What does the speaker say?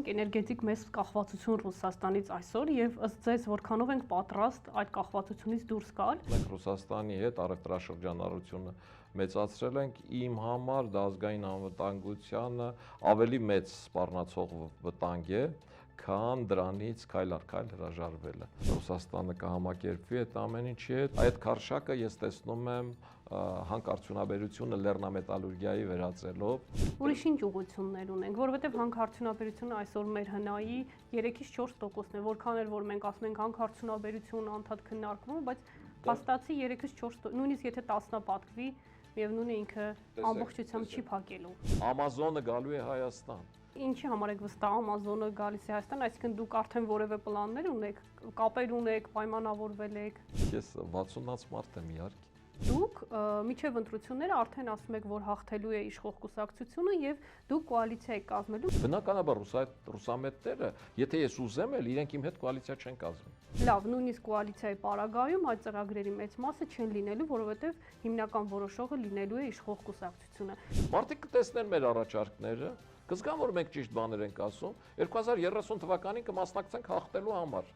ունենք էներգետիկ մեծ կախվածություն Ռուսաստանից այսօր եւ ըստ ձեզ որքանով ենք պատրաստ այդ կախվածությունից դուրս գալ։ Մենք Ռուսաստանի հետ առևտրաշրջանառությունը մեծացրել ենք, իմ համար դա ազգային անվտանգությանը ավելի մեծ սպառնացող վտանգ է, քան դրանից քայլ առ քայլ հրաժարվելը։ Ռուսաստանը կհամակերպվի այդ ամեն ինչի հետ։ Այդ քարշակը ես տեսնում եմ հանքարդյունաբերությունը լեռնամետալուրգիայի վերածելով։ Ուրիշ ինչ ուղղություններ ունենք, որովհետև հանքարդյունաբերությունը այսօր մեր հնայի 3-ից 4%-ն է, որքան էլ որ մենք ասում ենք հանքարդյունաբերությունը անդադ քննարկվում, բայց փաստացի 3-ից 4%, նույնիսկ եթե 10-ը պատկվի, միևնույն է ինքը ամբողջությամբ չի փակելու։ Ամազոնը գալու է Հայաստան։ Ինչի համար եք վստահ Ամազոնը գալիս է Հայաստան, այսինքն դուք արդեն որևէ պլաններ ունեք, կապեր ունեք, պայմանավորվել եք։ Ես 60-ից մարդ եմ իհարկե։ Դուք միջև ընտրությունները արդեն ասում եք, որ հաղթելու է իշխող կուսակցությունը եւ դուք կոալիցիա եք կազմելու։ Բնականաբար ռուսամետները, եթե ես ուզեմ էլ, իրենք իմ հետ կոալիցիա չեն կազմի։ Լավ, նույնիսկ կոալիցիայի պարագայում այդ ծրագրերի մեծ մասը չեն լինելու, որովհետեւ հիմնական որոշողը լինելու է իշխող կուսակցությունը։ Մարդիկ կտեսնեն մեր առաջարկները, կզգան, որ մենք ճիշտ բաներ ենք ասում, 2030 թվականին կմասնակցենք հաղթելու համար։